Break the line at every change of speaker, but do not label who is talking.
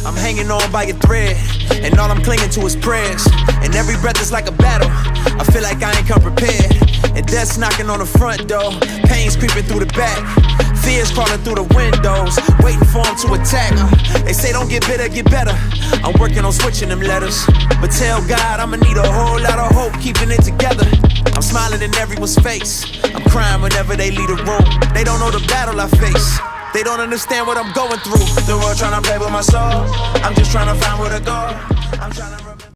I'm hanging on by a thread, and all I'm clinging to is prayers. And every breath is like a battle. I feel like I ain't come prepared. And death's knocking on the front door, pain's creeping through the back, fears crawling through the windows, waiting for them to attack. They say don't get bitter, get better. I'm working on switching them letters, but tell God I'ma need a whole lot of hope keeping it together. I'm smiling in everyone's face, I'm crying whenever they leave the room. They don't know the battle I face, they don't understand what I'm going through. The world trying to play with my soul, I'm just trying to find where to go. I'm trying to